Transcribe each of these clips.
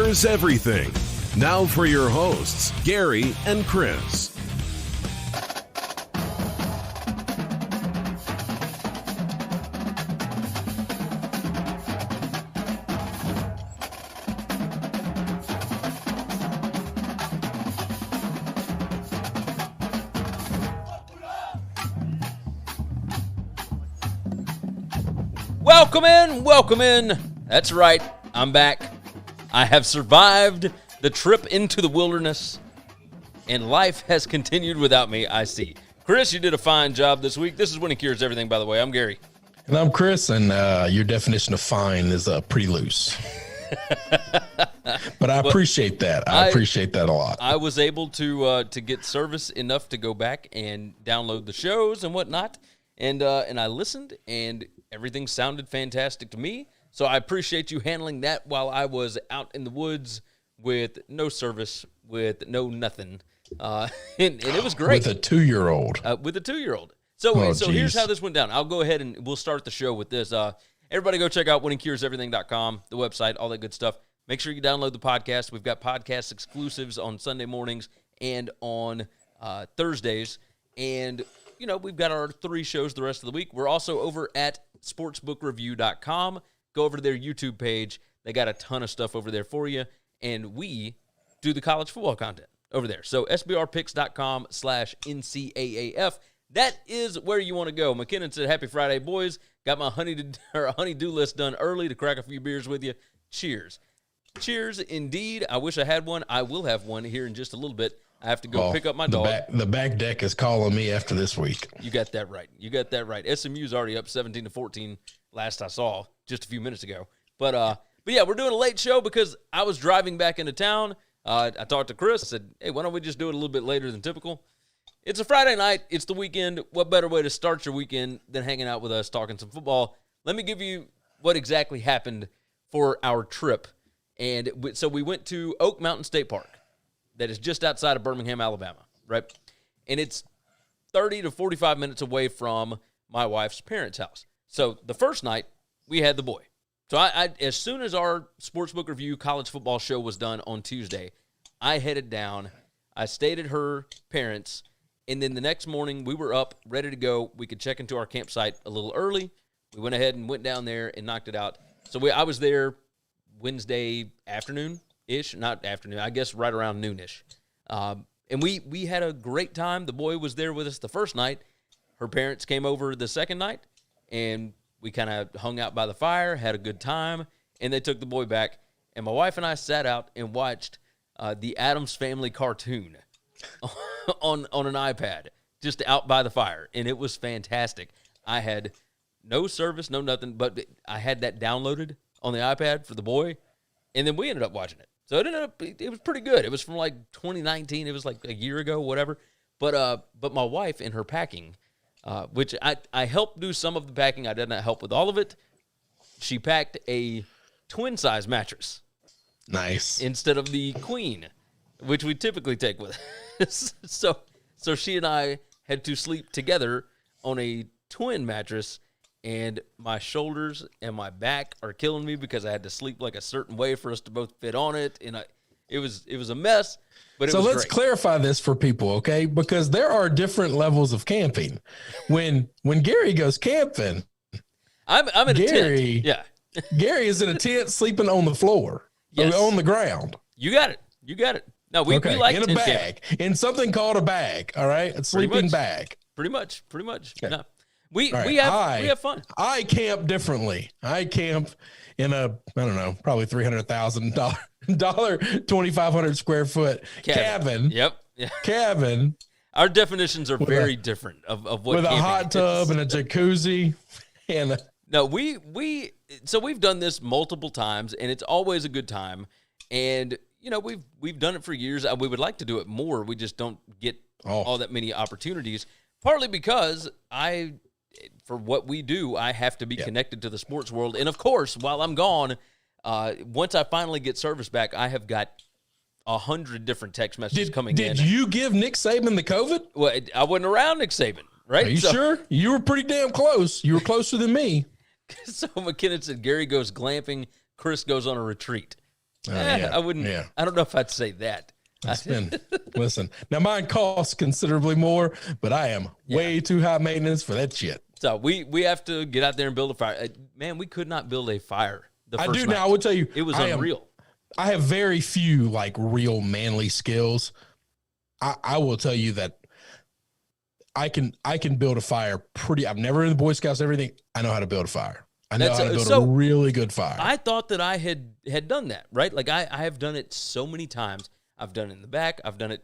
Here's everything. Now for your hosts, Gary and Chris. Welcome in. That's right, I'm back. I have survived the trip into the wilderness, and life has continued without me, I see. Chris, you did a fine job this week. This is When He Cures Everything, by the way. I'm Gary. And I'm Chris, and your definition of fine is pretty loose. But I appreciate that. I appreciate that a lot. I was able to get service enough to go back and download the shows and whatnot, and I listened, and everything sounded fantastic to me. So I appreciate you handling that while I was out in the woods with no service, with no nothing. And it was great. With a 2-year-old. With a 2-year-old. So here's how this went down. I'll go ahead and we'll start the show with this. Everybody go check out winningcureseverything.com, the website, all that good stuff. Make sure you download the podcast. We've got podcast exclusives on Sunday mornings and on Thursdays. And, you know, we've got our 3 shows the rest of the week. We're also over at sportsbookreview.com. Go over to their YouTube page. They got a ton of stuff over there for you. And we do the college football content over there. So sbrpicks.com/NCAAF. That is where you want to go. McKinnon said, "Happy Friday, boys. Got my honey-do list done early to crack a few beers with you. Cheers." Cheers, indeed. I wish I had one. I will have one here in just a little bit. I have to go pick up my dog. The back deck is calling me after this week. You got that right. SMU's already up 17-14 last I saw just a few minutes ago. But yeah, we're doing a late show because I was driving back into town. I talked to Chris. I said, hey, why don't we just do it a little bit later than typical? It's a Friday night. It's the weekend. What better way to start your weekend than hanging out with us, talking some football? Let me give you what exactly happened for our trip. And so we went to Oak Mountain State Park. That is just outside of Birmingham, Alabama, right? And it's 30 to 45 minutes away from my wife's parents' house. So the first night, we had the boy. So I as soon as our Sportsbook Review college football show was done on Tuesday, I headed down. I stayed at her parents', and then the next morning, we were up, ready to go. We could check into our campsite a little early. We went ahead and went down there and knocked it out. So I was there Wednesday afternoon-ish, not afternoon, I guess right around noonish. And we had a great time. The boy was there with us the first night. Her parents came over the second night, and we kind of hung out by the fire, had a good time, and they took the boy back. And my wife and I sat out and watched the Addams Family cartoon on an iPad, just out by the fire, and it was fantastic. I had no service, no nothing, but I had that downloaded on the iPad for the boy, and then we ended up watching it. So it was pretty good. It was from like 2019. It was like a year ago, whatever. But my wife in her packing, which I helped do some of the packing. I did not help with all of it. She packed a twin size mattress. Nice. Instead of the queen, which we typically take with us. So she and I had to sleep together on a twin mattress. And my shoulders and my back are killing me because I had to sleep like a certain way for us to both fit on it. And it was a mess, but it was great. So let's clarify this for people, okay? Because there are different levels of camping. When Gary goes camping, I'm in a tent. Yeah. Gary is in a tent sleeping on the floor, yes. On the ground. You got it. No, we like in a bag, camping. In something called a bag, all right? A sleeping bag. Pretty much. Okay. No. We have fun. I camp differently. I camp in a, I don't know, probably $300,000, 2,500 square foot cabin. Yep. Yeah. Cabin. Our definitions are very different of what with a hot tub and a jacuzzi and no, we've done this multiple times, and it's always a good time. And you know, we've done it for years. We would like to do it more. We just don't get all that many opportunities. Partly because for what we do, I have to be connected to the sports world. And, of course, while I'm gone, once I finally get service back, I have got 100 different text messages coming in. Did you give Nick Saban the COVID? Well, I wasn't around Nick Saban, right? Are you sure? You were pretty damn close. You were closer than me. So McKinnon said Gary goes glamping, Chris goes on a retreat. Yeah. I wouldn't. Yeah. I don't know if I'd say that. Listen, now mine costs considerably more, but I am way too high maintenance for that shit. So we have to get out there and build a fire. Man, we could not build a fire the first night. Now, I would tell you. It was unreal. I have very few like real manly skills. I will tell you that I can build a fire I've never in the Boy Scouts, everything. I know how to build a fire. I know how to build a really good fire. I thought that I had done that, right? Like I have done it so many times. I've done it in the back. I've done it,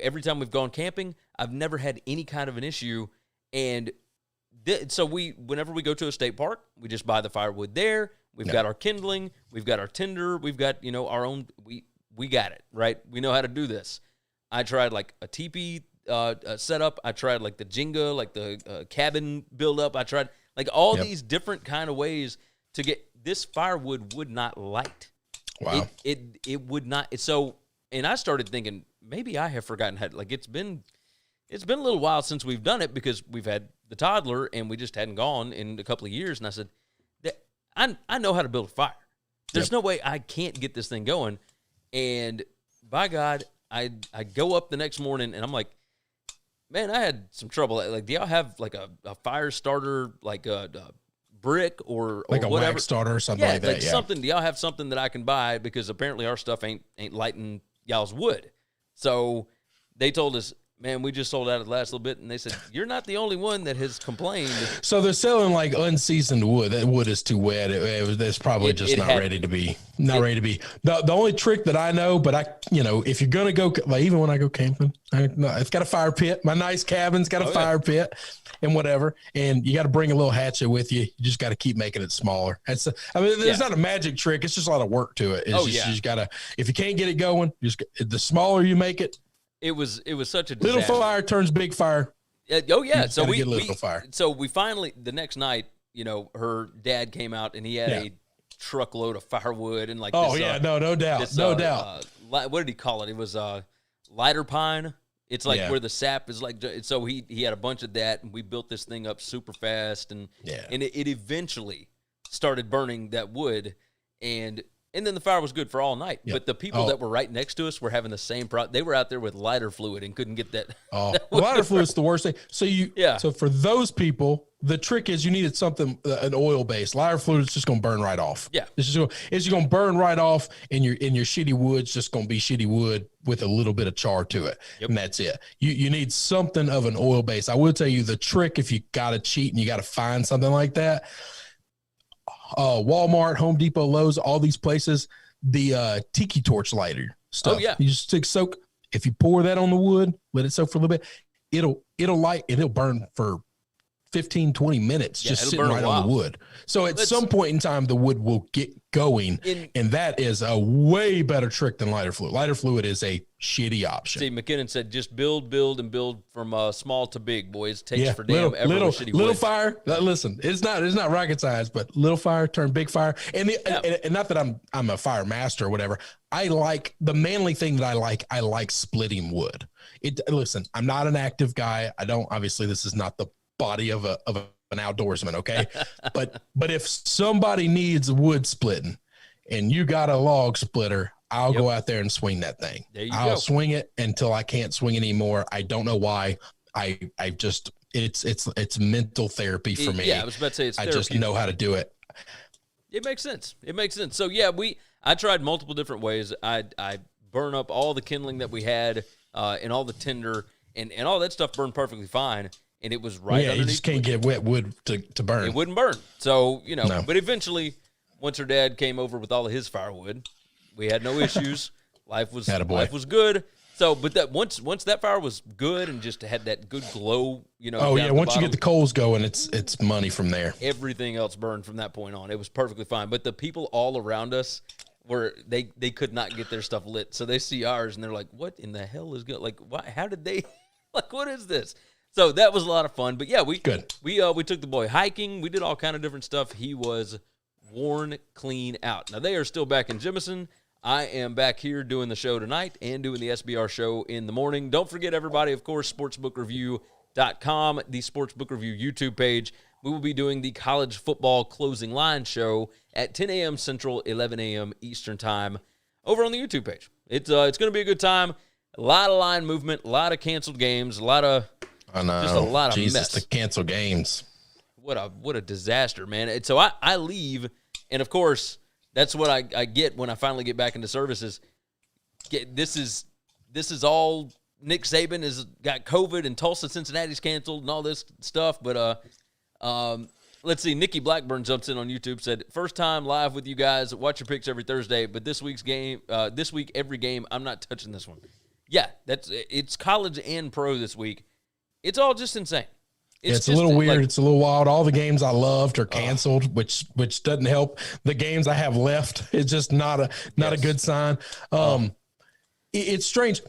every time we've gone camping, I've never had any kind of an issue. And so whenever we go to a state park, we just buy the firewood there. We've got our kindling. We've got our tinder. We've got, our own, we got it, right? We know how to do this. I tried like a teepee setup. I tried like the Jenga, like the cabin build up. I tried like all these different kind of ways to get this firewood would not light. Wow. It would not. And I started thinking maybe I have forgotten how. Like it's been a little while since we've done it because we've had the toddler and we just hadn't gone in a couple of years. And I said, I know how to build a fire. There's no way I can't get this thing going. And by God, I go up the next morning and I'm like, man, I had some trouble. Like, do y'all have like a fire starter, like a brick or like a whatever? wax starter or something like that? Like something. Do y'all have something that I can buy? Because apparently our stuff ain't lighting y'all's wood. So they told us, man, we just sold out the last little bit. And they said, you're not the only one that has complained. So they're selling like unseasoned wood. That wood is too wet. It's probably not ready to be. The only trick that I know, but if you're going to go, like even when I go camping, it's got a fire pit. My nice cabin's got a fire pit and whatever. And you got to bring a little hatchet with you. You just got to keep making it smaller. There's not a magic trick. It's just a lot of work to it. You just got to, if you can't get it going, the smaller you make it. It was such a disaster. Little fire turns big fire. So fire. So we finally, the next night, her dad came out and he had a truckload of firewood and like no doubt. What did he call it? It was lighter pine. It's like where the sap is like. So he had a bunch of that and we built this thing up super fast and it eventually started burning that wood and then the fire was good for all night. Yep. But the people that were right next to us were having the same problem. They were out there with lighter fluid and couldn't get that. Lighter fluid's the worst thing. So for those people, the trick is you needed something, an oil base. Lighter fluid is just going to burn right off. Yeah. It's just going to burn right off and your shitty wood's just going to be shitty wood with a little bit of char to it. Yep. And that's it. You need something of an oil base. I will tell you the trick if you got to cheat and you got to find something like that. Walmart, Home Depot, Lowe's, all these places, the tiki torch lighter stuff. Oh, yeah. You just soak. If you pour that on the wood, let it soak for a little bit, it'll light and it'll burn for 15, 20 minutes just sitting right on the wood. So at some point in time, the wood will get going, and that is a way better trick than lighter fluid. Lighter fluid is a shitty option. See, McKinnon said, just build from small to big, boys. Takes for damn ever shitty little wood. fire. Listen, it's not rocket science, but little fire turn big fire. And not that I'm a fire master or whatever. I like the manly thing that I like splitting wood. Listen, I'm not an active guy. Obviously this is not the body of an outdoorsman, okay? but if somebody needs wood splitting and you got a log splitter, I'll go out there and swing that thing. I'll swing it until I can't swing anymore. I don't know why. I just it's mental therapy for me. Yeah, I was about to say it's therapy. I just know how to do it. It makes sense. So yeah, I tried multiple different ways. I burn up all the kindling that we had and all the tinder and all that stuff burned perfectly fine. And it was right underneath. You just can't get wet wood to burn. It wouldn't burn. So, but eventually, once her dad came over with all of his firewood, we had no issues. Life was good. So, but that once that fire was good and just had that good glow, once you get the coals going, it's money from there. Everything else burned from that point on. It was perfectly fine. But the people all around us they could not get their stuff lit. So they see ours and they're like, "What in the hell is good? Like, why? How did they? Like, what is this?" So that was a lot of fun. But yeah, we took the boy hiking. We did all kind of different stuff. He was worn clean out. Now they are still back in Jemison. I am back here doing the show tonight and doing the SBR show in the morning. Don't forget, everybody, of course, sportsbookreview.com, the Sportsbook Review YouTube page. we will be doing the college football closing line show at 10 a.m. Central, 11 a.m. Eastern time over on the YouTube page. It's going to be a good time. A lot of line movement, a lot of canceled games, a lot of mess. To cancel games. What a disaster, man. And so I leave, and of course, that's what I get when I finally get back into services. This is all Nick Saban has got COVID and Tulsa, Cincinnati's canceled and all this stuff. But let's see. Nikki Blackburn jumps in on YouTube, said, first time live with you guys. Watch your picks every Thursday, but this week every game, I'm not touching this one. Yeah, it's college and pro this week. It's all just insane. It's a little weird. It's a little wild. All the games I loved are canceled, which doesn't help. The games I have left, it's just not a good sign. It's strange.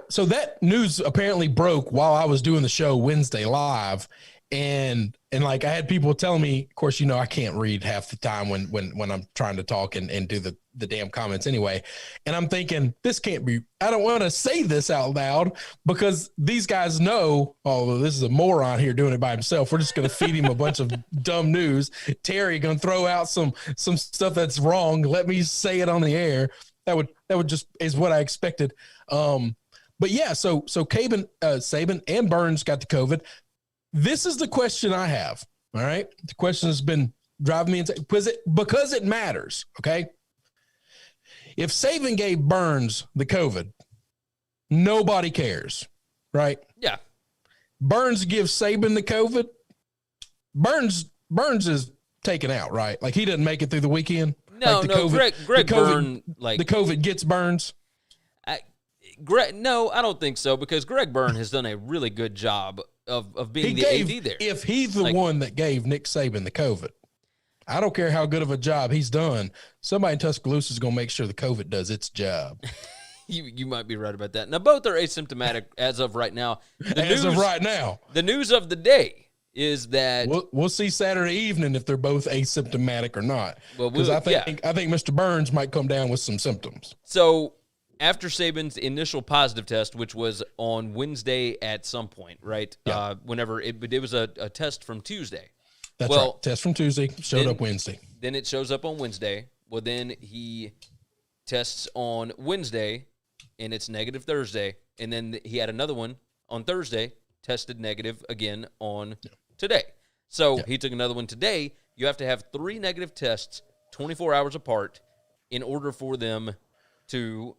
So that news apparently broke while I was doing the show Wednesday live, and like I had people telling me, of course, I can't read half the time when I'm trying to talk and do the damn comments anyway. And I'm thinking, this can't be, I don't want to say this out loud because these guys know, oh, this is a moron here doing it by himself. We're just going to feed him a bunch of dumb news. Terry going to throw out some stuff that's wrong. Let me say it on the air. That would just is what I expected. But yeah, so Saban and Burns got the COVID. This is the question I have. All right. The question has been driving me insane because it matters. Okay. If Saban gave Burns the COVID, nobody cares. Right. Yeah. Burns gives Saban the COVID. Burns is taken out, right? Like he didn't make it through the weekend. No, Greg Byrne, the COVID gets Burns. No, I don't think so because Greg Byrne has done a really good job of being AD there. If he's the one that gave Nick Saban the COVID, I don't care how good of a job he's done. Somebody in Tuscaloosa is going to make sure the COVID does its job. You might be right about that. Now, both are asymptomatic as of right now. The news of the day is that we'll see Saturday evening if they're both asymptomatic or not. Because I think Mr. Burns might come down with some symptoms. So after Saban's initial positive test, which was on Wednesday at some point, right? Yeah. Whenever it was a test from Tuesday. That's right. Test from Tuesday, showed up Wednesday. Then it shows up on Wednesday. Well, then he tests on Wednesday, and it's negative Thursday. And then he had another one on Thursday, tested negative again on today. So he took another one today. You have to have 3 negative tests 24 hours apart in order for them to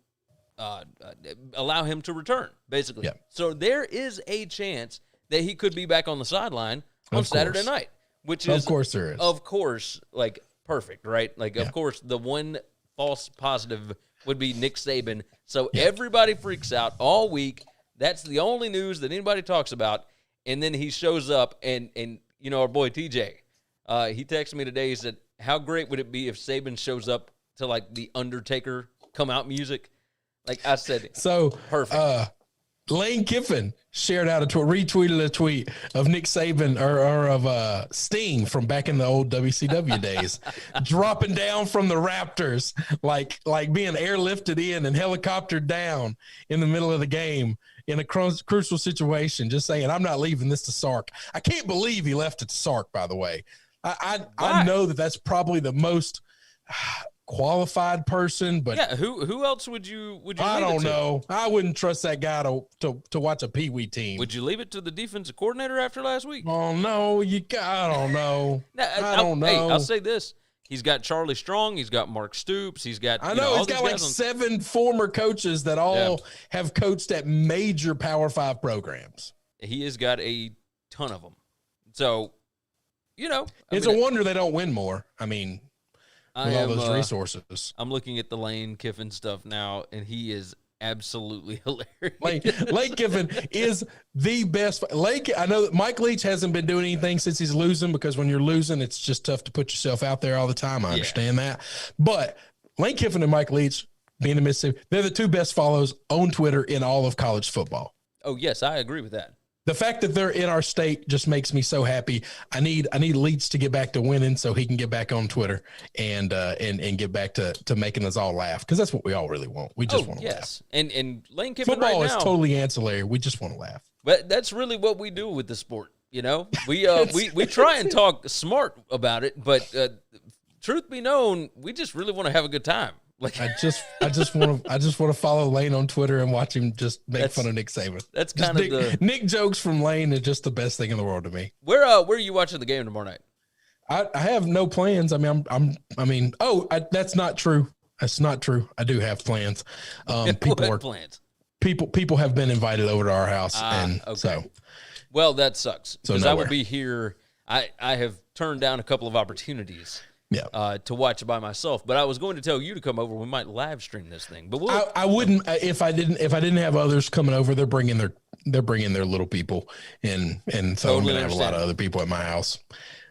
allow him to return, basically. Yeah. So there is a chance that he could be back on the sideline on Saturday night, which is, of course there is. Of course, like, perfect, right? Like, of course, the one false positive would be Nick Saban. So everybody freaks out all week. That's the only news that anybody talks about. And then he shows up, and our boy TJ, he texted me today. He said, how great would it be if Saban shows up to, like, the Undertaker come-out music? Like I said, so perfect. Lane Kiffin shared out retweeted a tweet of Nick Saban or of Sting from back in the old WCW days, dropping down from the Raptors, like being airlifted in and helicoptered down in the middle of the game in a crucial situation. Just saying, I'm not leaving this to Sark. I can't believe he left it to Sark. By the way, I know that's probably the most qualified person, but who else would you I don't know. I wouldn't trust that guy to watch a peewee team. Would you leave it to the defensive coordinator after last week? Oh no, I don't know. I don't know. Hey, I'll say this. He's got Charlie Strong, he's got Mark Stoops, he's got he's got like 7 former coaches that all have coached at major Power 5 programs. He has got a ton of them. So, it's a wonder they don't win more. I mean, with all those resources. I'm looking at the Lane Kiffin stuff now, and he is absolutely hilarious. Lane Kiffin is the best. I know that Mike Leach hasn't been doing anything since he's losing, because when you're losing, it's just tough to put yourself out there all the time. I understand that. But Lane Kiffin and Mike Leach, being in Mississippi, they're the 2 best follows on Twitter in all of college football. Oh, yes, I agree with that. The fact that they're in our state just makes me so happy. I need Leach to get back to winning so he can get back on Twitter and get back to making us all laugh, because that's what we all really want. We just want to laugh. And Lane Kiffin football right now is totally ancillary. We just want to laugh. But that's really what we do with the sport. You know, we try and talk smart about it, but truth be known, we just really want to have a good time. Like I just want to follow Lane on Twitter and watch him just make fun of Nick Saban. That's kind of Nick jokes from Lane is just the best thing in the world to me. Where are you watching the game tomorrow night? I have no plans. I mean, that's not true. That's not true. I do have plans. Plans? People have been invited over to our house, okay. So. Well, that sucks because I will be here. I have turned down a couple of opportunities. Yeah. To watch it by myself, but I was going to tell you to come over. We might live stream this thing, but I wouldn't if I didn't have others coming over. They're bringing their little people, and so I'm gonna have a lot of other people at my house,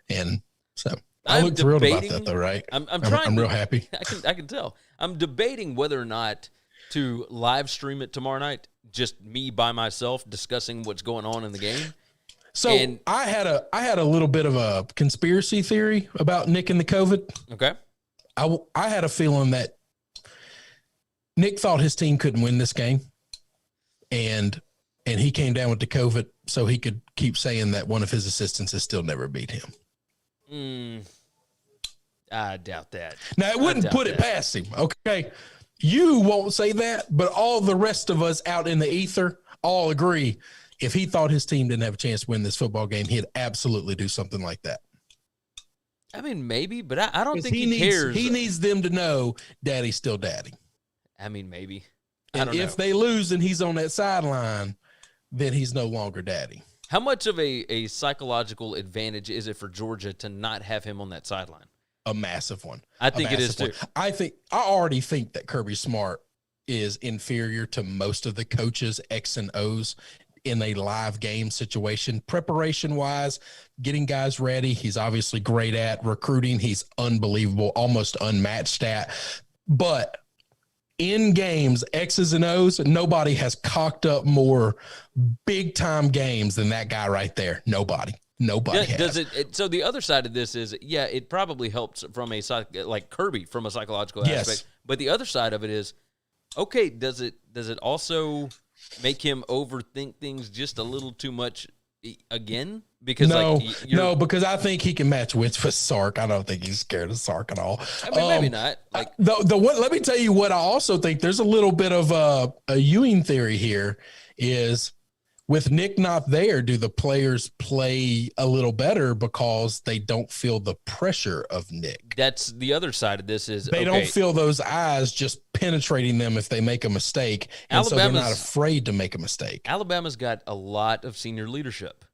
and so I look thrilled about that though, right? I'm real happy. I can tell. I'm debating whether or not to live stream it tomorrow night, just me by myself discussing what's going on in the game. So I had a little bit of a conspiracy theory about Nick and the COVID. Okay. I had a feeling that Nick thought his team couldn't win this game, and he came down with the COVID so he could keep saying that one of his assistants has still never beat him. I doubt that. Now, it wouldn't put it past him, okay? You won't say that, but all the rest of us out in the ether all agree. If he thought his team didn't have a chance to win this football game, he'd absolutely do something like that. I mean, maybe, but I don't think he cares. He needs them to know daddy's still daddy. I mean, maybe. And if they lose and he's on that sideline, then he's no longer daddy. How much of a psychological advantage is it for Georgia to not have him on that sideline? A massive one. I think it is too. I already think that Kirby Smart is inferior to most of the coaches X and O's in a live game situation. Preparation wise, getting guys ready, he's obviously great at. Recruiting, he's unbelievable, almost unmatched at. But in games, X's and O's, nobody has cocked up more big time games than that guy right there. Nobody has. Does it? So the other side of this is, it probably helps from like Kirby from a psychological aspect. But the other side of it is, okay, does it also make him overthink things just a little too much again? Because no, because I think he can match wits with Sark. I don't think he's scared of Sark at all. I mean, maybe not. Like the one. Let me tell you what I also think. There's a little bit of a Ewing theory here. Is with Nick not there, do the players play a little better because they don't feel the pressure of Nick? That's the other side of this is they don't feel those eyes just penetrating them if they make a mistake. And so they're not afraid to make a mistake. Alabama's got a lot of senior leadership.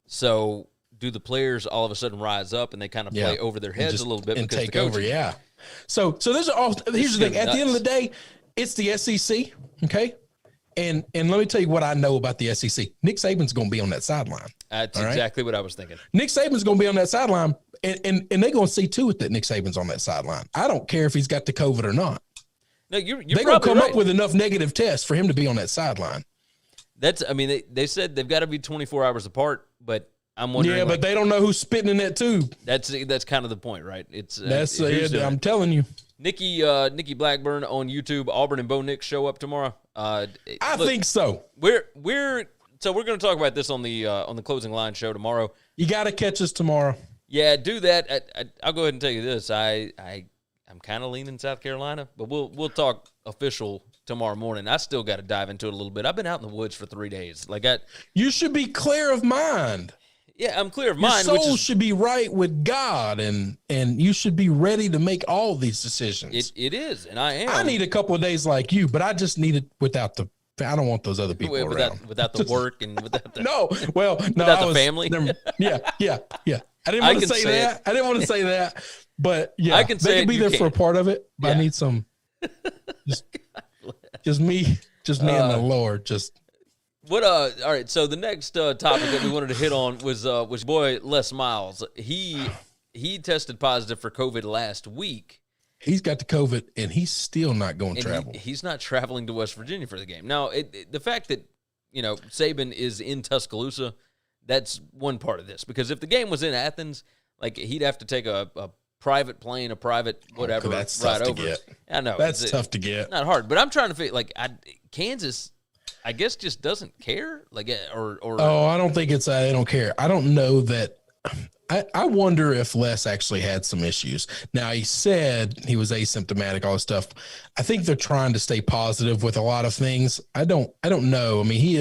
So do the players all of a sudden rise up and they kind of play over their heads a little bit and because take over? Yeah. So there's here's the thing. At the end of the day, it's the SEC. Okay. And let me tell you what I know about the SEC. Nick Saban's going to be on that sideline. That's exactly what I was thinking. Nick Saban's going to be on that sideline, and they're going to see to it that Nick Saban's on that sideline. I don't care if he's got the COVID or not. No, you're they're going to come up with enough negative tests for him to be on that sideline. They said they've got to be 24 hours apart, but I'm wondering. Yeah, but they don't know who's spitting in that tube. That's kind of the point, right? I'm telling you. Nikki Blackburn on YouTube. Auburn and Bo Nix show up tomorrow. I think so. We're going to talk about this on the Closing Line show tomorrow. You got to catch us tomorrow. Yeah, do that. I'll go ahead and tell you this. I'm kind of leaning South Carolina, but we'll talk official tomorrow morning. I still got to dive into it a little bit. I've been out in the woods for 3 days. You should be clear of mind. Yeah, I'm clear of mind. Your soul should be right with God, and you should be ready to make all these decisions. It is, and I am. I need a couple of days like you, but I just need it without the. I don't want those other people around. Without the work and without the without the family. Yeah. I didn't want to say that. I didn't want to say that, but yeah, I can say they can be there for a part of it. But yeah. I need some. Just me and the Lord. Just. What all right, so the next topic that we wanted to hit on was boy Les Miles. He tested positive for COVID last week. He's got the COVID and he's still not going to travel. He's not traveling to West Virginia for the game. Now, the fact that Saban is in Tuscaloosa, that's one part of this, because if the game was in Athens, he'd have to take a private plane, a private whatever, that's right tough over. to get. I know that's tough to get. Not hard, but I'm trying to figure Kansas. I guess just doesn't care, or. Oh, I don't think it's they don't care. I don't know that. I wonder if Les actually had some issues. Now, he said he was asymptomatic, all this stuff. I think they're trying to stay positive with a lot of things. I don't know. I mean,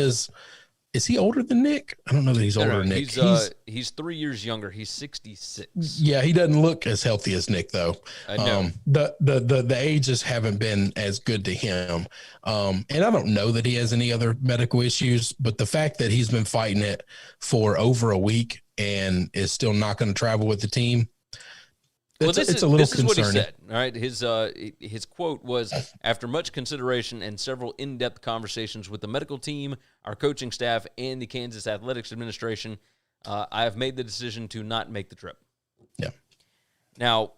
is he older than Nick? I don't know that he's older than Nick. He's 3 years younger. He's 66. Yeah, he doesn't look as healthy as Nick, though. I know. The ages haven't been as good to him. And I don't know that he has any other medical issues, but the fact that he's been fighting it for over a week and is still not going to travel with the team, it's a little concerning. This is what he said. All right, his quote was, "After much consideration and several in-depth conversations with the medical team, our coaching staff, and the Kansas Athletics Administration, I have made the decision to not make the trip." Yeah. Now,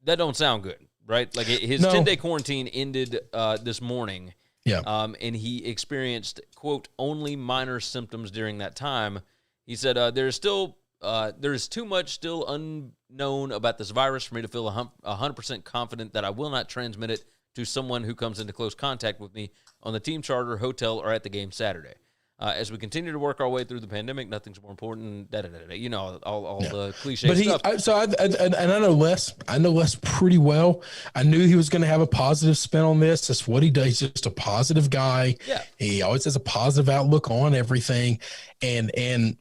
that don't sound good, right? Like his 10-day quarantine ended this morning. Yeah. And he experienced, quote, only minor symptoms during that time. He said, there is too much still unknown about this virus for me to feel 100% confident that I will not transmit it to someone who comes into close contact with me on the team charter, hotel, or at the game Saturday. As we continue to work our way through the pandemic, nothing's more important. You know, all the cliche stuff. I know Les. I know Les pretty well. I knew he was going to have a positive spin on this. That's what he does. He's just a positive guy. Yeah. He always has a positive outlook on everything, and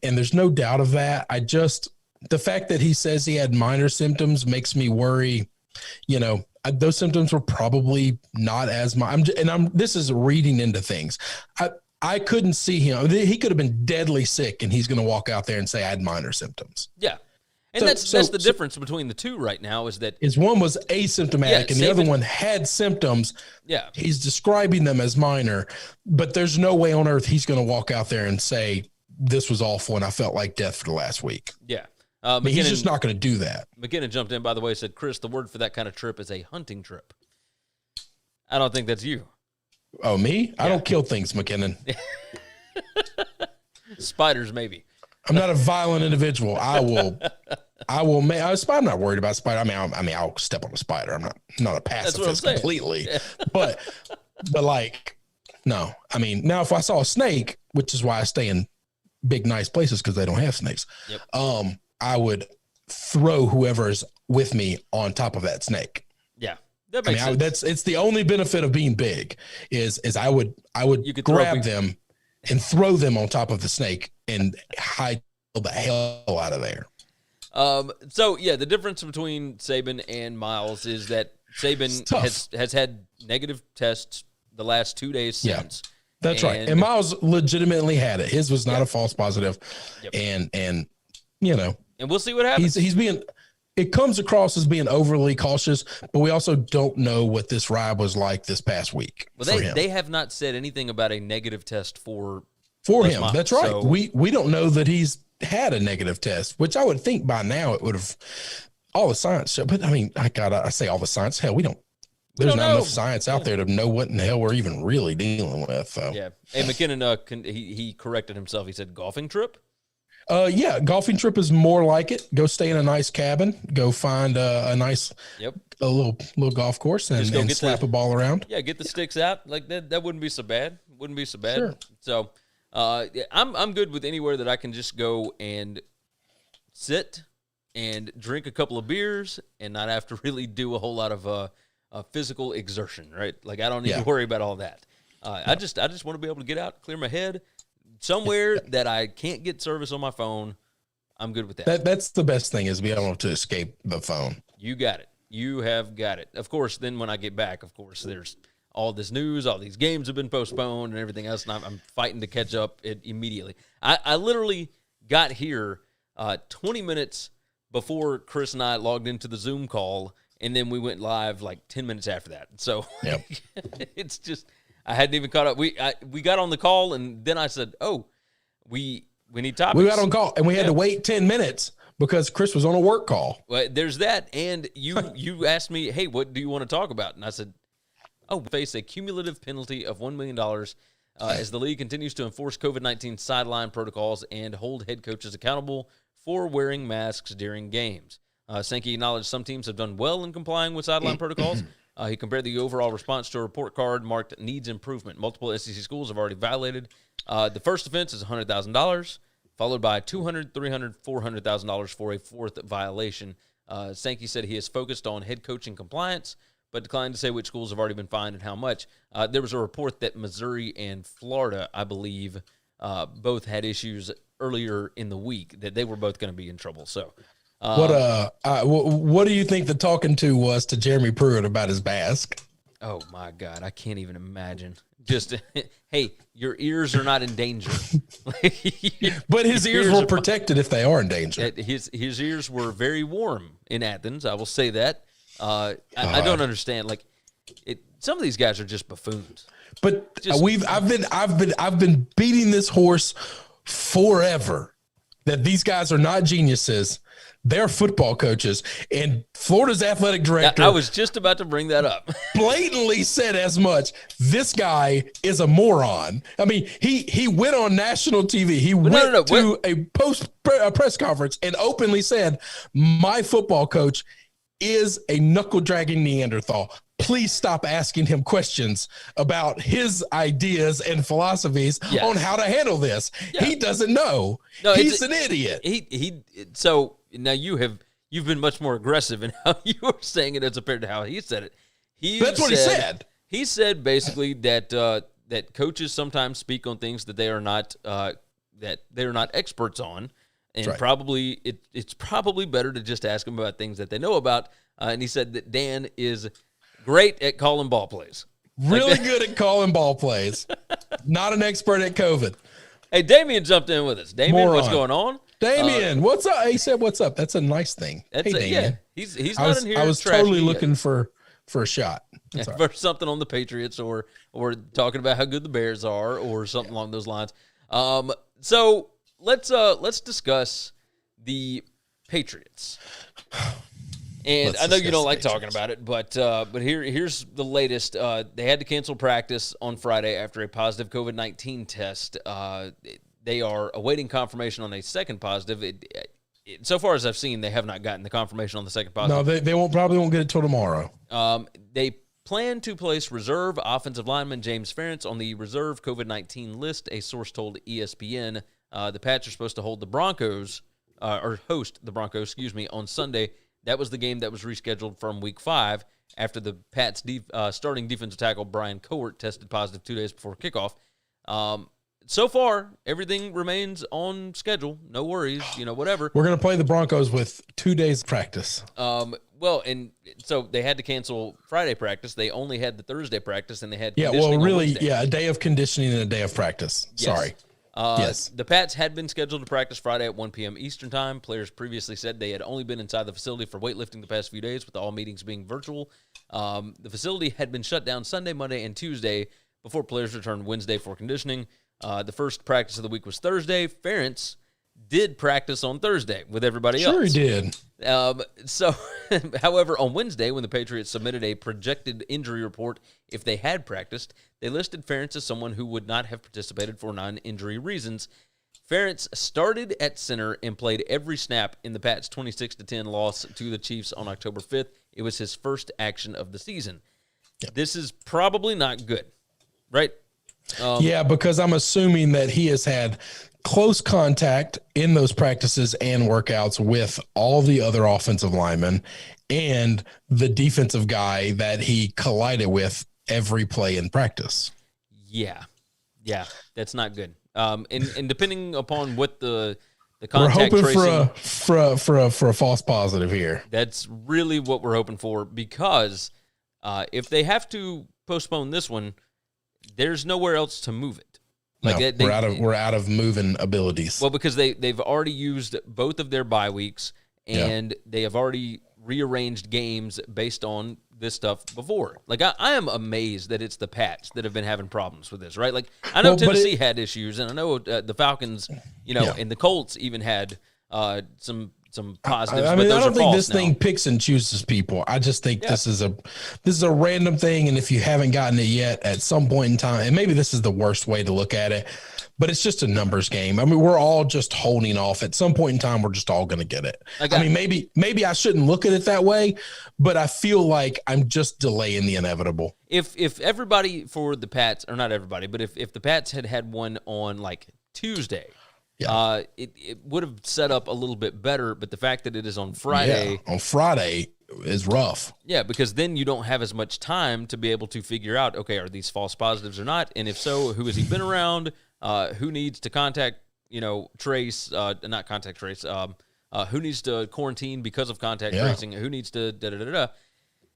there's no doubt of that. The fact that he says he had minor symptoms makes me worry. You know, those symptoms were probably not as much. This is reading into things. I couldn't see him. He could have been deadly sick, and he's going to walk out there and say, I had minor symptoms. Yeah. And that's the difference between the two right now is that one was asymptomatic and the other one had symptoms. Yeah. He's describing them as minor, but there's no way on earth he's going to walk out there and say, this was awful and I felt like death for the last week. Yeah. He's just not going to do that. McKinnon jumped in, by the way, said, Chris, the word for that kind of trip is a hunting trip. I don't think that's you. Oh, me? Yeah. I don't kill things, McKinnon. Spiders, maybe. I'm not a violent individual. I'm not worried about spider. I mean, I'll step on a spider. I'm not a pacifist completely, yeah. but like, no, I mean, now if I saw a snake, which is why I stay in big, nice places, because they don't have snakes. Yep. I would throw whoever's with me on top of that snake. Yeah. That makes sense. It's the only benefit of being big is I would grab them and throw them on top of the snake and hide the hell out of there. So yeah, the difference between Saban and Miles is that Saban has had negative tests the last 2 days since. That's right. And Miles legitimately had it. His was not a false positive. Yep. And you know, and we'll see what happens. It comes across as being overly cautious, but we also don't know what this ride was like this past week. Well, they have not said anything about a negative test for him. Miles. That's right. So, we don't know that he's had a negative test, which I would think by now it would have all the science show. But I mean, I say all the science. Hell, there's not enough science out there to know what in the hell we're even really dealing with. So. Yeah. Hey, McKinnon, he corrected himself. He said golfing trip. Yeah, golfing trip is more like it. Go stay in a nice cabin. Go find a nice, a little golf course and slap a ball around. Yeah, get the sticks out. Like that wouldn't be so bad. Wouldn't be so bad. Sure. So, I'm good with anywhere that I can just go and sit and drink a couple of beers and not have to really do a whole lot of physical exertion. Right? Like I don't need to worry about all that. I just want to be able to get out, clear my head. Somewhere that I can't get service on my phone, I'm good with that. That's the best thing is be able to escape the phone. You got it. You have got it. Of course, then when I get back, of course, there's all this news, all these games have been postponed and everything else, and I'm fighting to catch up immediately. I literally got here 20 minutes before Chris and I logged into the Zoom call, and then we went live like 10 minutes after that. So it's just... I hadn't even caught up. We got on the call, and then I said, "Oh, we need topics." We got on call, and we had to wait 10 minutes because Chris was on a work call. Well, there's that, and you asked me, "Hey, what do you want to talk about?" And I said, "Oh, we face a cumulative penalty of $1 million as the league continues to enforce COVID-19 sideline protocols and hold head coaches accountable for wearing masks during games." Sankey acknowledged some teams have done well in complying with sideline protocols, He compared the overall response to a report card marked needs improvement. Multiple SEC schools have already violated. The first offense is $100,000, followed by $200,000, $300,000, $400,000 for a fourth violation. Sankey said he is focused on head coaching compliance, but declined to say which schools have already been fined and how much. There was a report that Missouri and Florida, I believe, both had issues earlier in the week that they were both going to be in trouble. So, what do you think the talking to was to Jeremy Pruitt about his mask? Oh my God, I can't even imagine. Just, hey, your ears are not in danger. But his ears were protected if they are in danger. His ears were very warm in Athens. I will say that. I don't understand. Like, some of these guys are just buffoons. But I've been beating this horse forever that these guys are not geniuses. They're football coaches, and Florida's athletic director. I was just about to bring that up. Blatantly said as much. This guy is a moron. I mean, he went on national TV. He went to a press conference and openly said, "My football coach is a knuckle-dragging Neanderthal. Please stop asking him questions about his ideas and philosophies on how to handle this. Yeah. He doesn't know. No, he's an idiot." So now you've been much more aggressive in how you were saying it as compared to how he said it. That's what he said. He said basically that that coaches sometimes speak on things that they are not experts on. And probably it's probably better to just ask them about things that they know about. And he said that Dan is great at calling ball plays. Really good at calling ball plays. Not an expert at COVID. Hey, Damien jumped in with us. Damien, what's going on? Damien, what's up? He said, "What's up?" That's a nice thing. Hey, Damien. Yeah, he's not in here. I was totally looking for a shot. For something on the Patriots or talking about how good the Bears are or something along those lines. So let's discuss the Patriots. And I know you don't like talking about it, but here's the latest. They had to cancel practice on Friday after a positive COVID-19 test. They are awaiting confirmation on a second positive. So far as I've seen, they have not gotten the confirmation on the second positive. No, they probably won't get it till tomorrow. They plan to place reserve offensive lineman James Ferentz on the reserve COVID-19 list, a source told ESPN. The Pats are supposed to host the Broncos, on Sunday. That was the game that was rescheduled from Week 5 after the Pats' starting defensive tackle Brian Cowart tested positive 2 days before kickoff. So far, everything remains on schedule. No worries, whatever. We're going to play the Broncos with 2 days of practice. And so they had to cancel Friday practice. They only had the Thursday practice, and they had a day of conditioning and a day of practice. Yes. Sorry. Yes. The Pats had been scheduled to practice Friday at 1 p.m. Eastern time. Players previously said they had only been inside the facility for weightlifting the past few days, with all meetings being virtual. The facility had been shut down Sunday, Monday, and Tuesday before players returned Wednesday for conditioning. The first practice of the week was Thursday. Ferentz did practice on Thursday with everybody else. Sure he did. However, on Wednesday, when the Patriots submitted a projected injury report if they had practiced, they listed Ferentz as someone who would not have participated for non-injury reasons. Ferentz started at center and played every snap in the Pats' 26-10 loss to the Chiefs on October 5th. It was his first action of the season. Yep. This is probably not good, right? Because I'm assuming that he has had close contact in those practices and workouts with all the other offensive linemen and the defensive guy that he collided with every play in practice. Yeah, that's not good. And depending upon what the contact we're tracing, for a false positive here. That's really what we're hoping for, because if they have to postpone this one, there's nowhere else to move it. We're out of moving abilities. Well, because they've already used both of their bye weeks, and they have already rearranged games based on this stuff before. Like, I am amazed that it's the Pats that have been having problems with this, right? Like, I know Tennessee had issues, and I know the Falcons, and the Colts even had some positives. I don't think this thing picks and chooses people. I just think this is a random thing, and if you haven't gotten it yet, at some point in time, and maybe this is the worst way to look at it, but it's just a numbers game. I mean, we're all just holding off. At some point in time, we're just all going to get it. I mean, maybe I shouldn't look at it that way, but I feel like I'm just delaying the inevitable. If everybody for the Pats, or not everybody, but if the Pats had one on like Tuesday, it would have set up a little bit better. But the fact that it is on Friday, is rough. Yeah, because then you don't have as much time to be able to figure out, okay, are these false positives or not? And if so, who has he been around? Who needs to contact, trace, not contact trace, who needs to quarantine because of contact tracing? Who needs to da-da-da-da?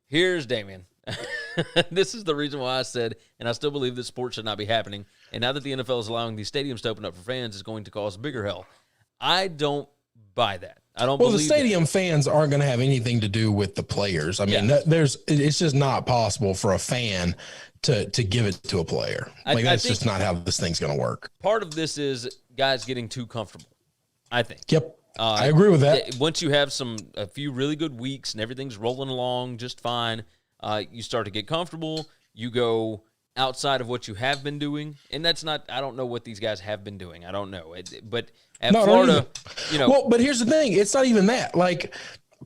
Here's Damien. This is the reason why I said, and I still believe this sport should not be happening. And now that the NFL is allowing these stadiums to open up for fans, it's going to cause bigger hell. I don't buy that. I don't believe the stadium fans aren't going to have anything to do with the players. I mean, it's just not possible for a fan to give it to a player. That's just not how this thing's going to work. Part of this is guys getting too comfortable, I think. Yep. I agree with that. Once you have a few really good weeks and everything's rolling along just fine, you start to get comfortable. You go outside of what you have been doing, and that's not. I don't know what these guys have been doing. I don't know, but at Florida, Well, but here's the thing: it's not even that. Like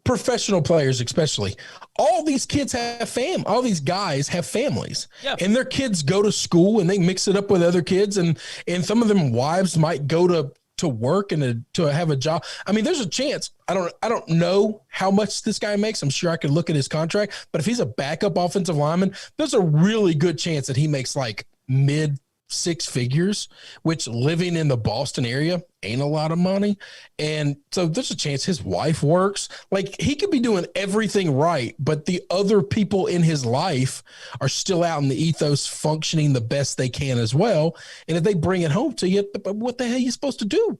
professional players, especially, all these kids have all these guys have families, and their kids go to school and they mix it up with other kids, and some of them wives might go to work and to have a job. I mean, there's a chance. I don't know how much this guy makes. I'm sure I could look at his contract, but if he's a backup offensive lineman, there's a really good chance that he makes like mid six figures, which living in the Boston area ain't a lot of money. And so there's a chance his wife works. Like he could be doing everything right, but the other people in his life are still out in the ethos functioning the best they can as well. And if they bring it home to you, what the hell are you supposed to do?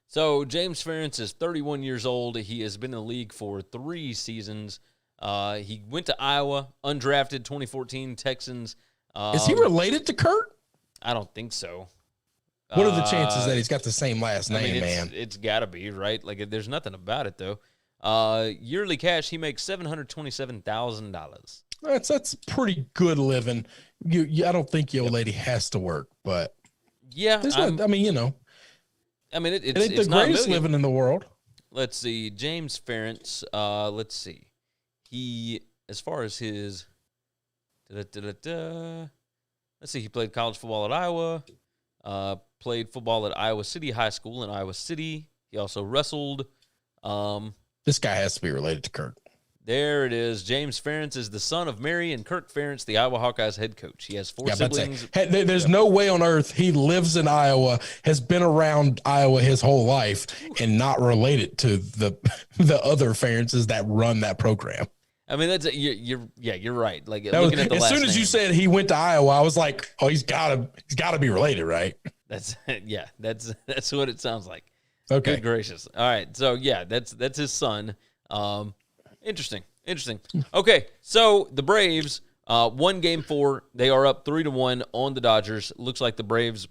So James Ferentz is 31 years old. He has been in the league for 3 seasons. He went to Iowa, undrafted, 2014 Texans. Is he related to Kurt? I don't think so. What are the chances that he's got the same last name, man? It's got to be, right? Like, there's nothing about it, though. Yearly cash, he makes $727,000. That's pretty good living. I don't think your lady has to work, but yeah, it's ain't the greatest living in the world. Let's see, James Ferentz. Let's see, he as far as his. Let's see, he played college football at Iowa, played football at Iowa City High School in Iowa City. He also wrestled. This guy has to be related to Kirk. There it is. James Ferentz is the son of Mary and Kirk Ferentz, the Iowa Hawkeyes head coach. He has 4 siblings. There's no way on earth he lives in Iowa, has been around Iowa his whole life, and not related to the other Ferentzes that run that program. I mean, you're right. Like looking at the as soon as you said he went to Iowa, I was like, oh, he's gotta be related, right? That's what it sounds like. Okay, good gracious. All right, so yeah, that's his son. Interesting. Okay, so the Braves, 1 Game 4, they are up 3-1 on the Dodgers. Looks like the Braves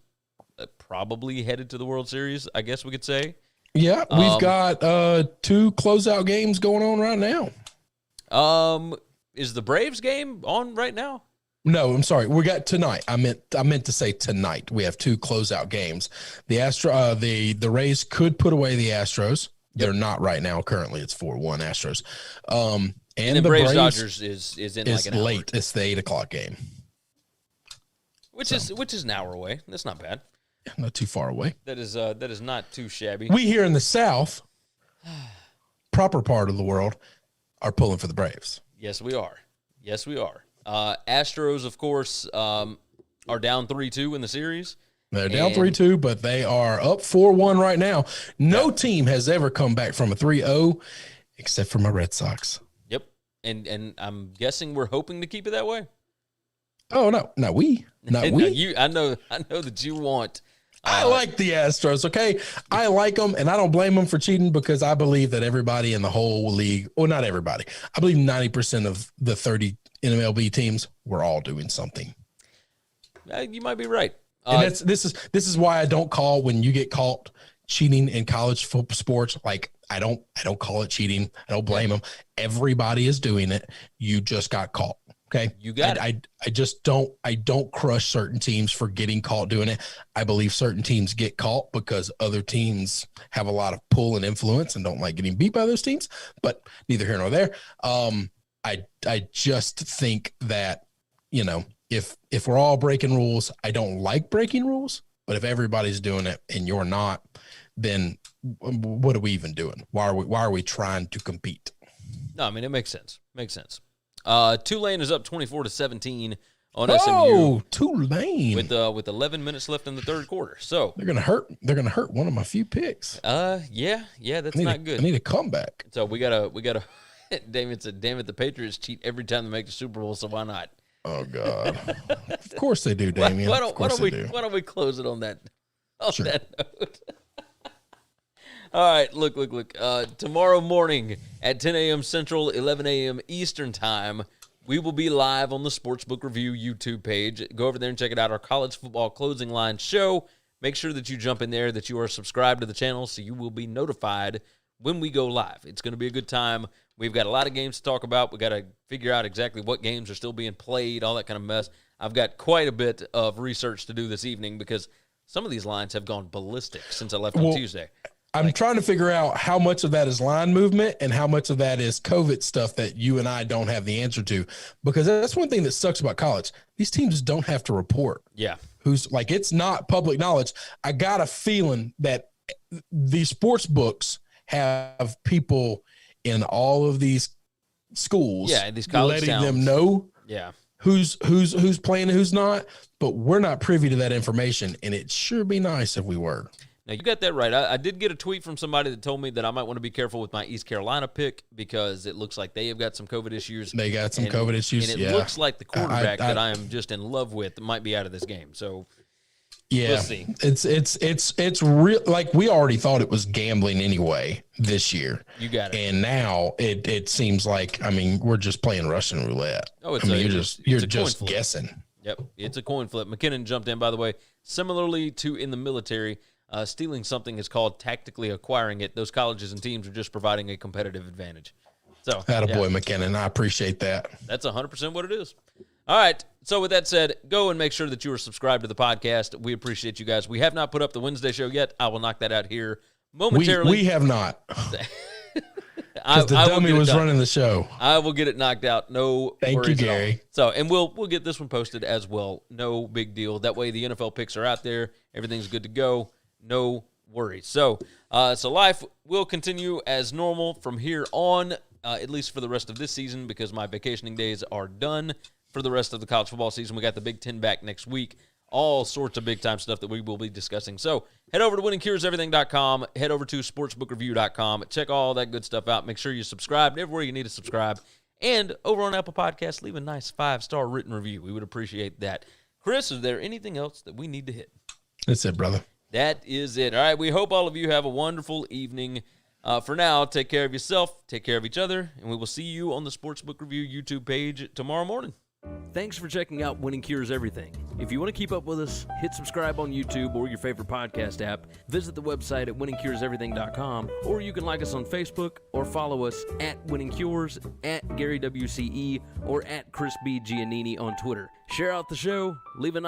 probably headed to the World Series, I guess we could say. Yeah, we've got 2 closeout games going on right now. Is the Braves game on right now? No, I'm sorry. We got tonight. I meant to say tonight. We have 2 closeout games. The Rays could put away the Astros. They're not right now. Currently, it's 4-1 Astros. And the Braves Dodgers is in like an late. hour. It's the 8:00 game, which is an hour away. That's not bad. Not too far away. That is not too shabby. We here in the South, proper part of the world, are pulling for the Braves. Yes, we are. Astros, of course, are down 3-2 in the series. They're down 3-2, but they are up 4-1 right now. No team has ever come back from a 3-0 except for my Red Sox. Yep. And I'm guessing we're hoping to keep it that way. Oh, no. Not we. I know that you want. I like the Astros, okay? I like them, and I don't blame them for cheating because I believe that everybody in the whole league, well, not everybody, I believe 90% of the 30 MLB teams were all doing something. You might be right. And this is why I don't call when you get caught cheating in college sports. Like I don't call it cheating. I don't blame them. Everybody is doing it. You just got caught. Okay. You got it. I just don't crush certain teams for getting caught doing it. I believe certain teams get caught because other teams have a lot of pull and influence and don't like getting beat by those teams, but neither here nor there. I just think that, if we're all breaking rules, I don't like breaking rules, but if everybody's doing it and you're not, then what are we even doing? Why are we trying to compete? No, I mean, it makes sense. Tulane is up 24-17 on SMU. Oh, Tulane with 11 minutes left in the third quarter. So they're gonna hurt one of my few picks. Yeah, that's not good. I need a comeback. So we gotta. Damon said, "Damn it, the Patriots cheat every time they make the Super Bowl, so why not?" Oh God, of course they do, Damien. Why don't we close it on that? Sure. That note. All right, look. Tomorrow morning at 10 a.m. Central, 11 a.m. Eastern Time, we will be live on the Sportsbook Review YouTube page. Go over there and check it out, our college football closing line show. Make sure that you jump in there, that you are subscribed to the channel so you will be notified when we go live. It's going to be a good time. We've got a lot of games to talk about. We got to figure out exactly what games are still being played, all that kind of mess. I've got quite a bit of research to do this evening because some of these lines have gone ballistic since I left on Tuesday. I'm trying to figure out how much of that is line movement and how much of that is COVID stuff that you and I don't have the answer to, because that's one thing that sucks about college. These teams don't have to report. Yeah. It's not public knowledge. I got a feeling that these sports books have people in all of these schools, these college letting towns. them know who's playing and who's not, but we're not privy to that information, and it'd sure be nice if we were. Now, you got that right. I did get a tweet from somebody that told me that I might want to be careful with my East Carolina pick because it looks like they have got some COVID issues. They got some COVID issues, and it looks like the quarterback that I am just in love with might be out of this game. So, we'll see. It's real. Like, we already thought it was gambling anyway this year. You got it. And now it seems like, we're just playing Russian roulette. Oh, you're just guessing. Yep, it's a coin flip. McKinnon jumped in, by the way. Similarly to in the military, stealing something is called tactically acquiring it. Those colleges and teams are just providing a competitive advantage. So, attaboy, McKinnon. I appreciate that. That's 100% what it is. All right. So with that said, go and make sure that you are subscribed to the podcast. We appreciate you guys. We have not put up the Wednesday show yet. I will knock that out here momentarily. We have not. Because the dummy was running the show. I will get it knocked out. No Thank worries you, Gary. So, and we'll get this one posted as well. No big deal. That way the NFL picks are out there. Everything's good to go. No worries. So life will continue as normal from here on, at least for the rest of this season, because my vacationing days are done for the rest of the college football season. We got the Big Ten back next week. All sorts of big-time stuff that we will be discussing. So head over to winningcureseverything.com. Head over to sportsbookreview.com. Check all that good stuff out. Make sure you subscribe everywhere you need to subscribe. And over on Apple Podcasts, leave a nice 5-star written review. We would appreciate that. Chris, is there anything else that we need to hit? That's it, brother. That is it. All right, we hope all of you have a wonderful evening. For now, take care of yourself, take care of each other, and we will see you on the Sportsbook Review YouTube page tomorrow morning. Thanks for checking out Winning Cures Everything. If you want to keep up with us, hit subscribe on YouTube or your favorite podcast app. Visit the website at winningcureseverything.com, or you can like us on Facebook or follow us at Winning Cures, at Gary WCE, or at Chris B. Giannini on Twitter. Share out the show, leave a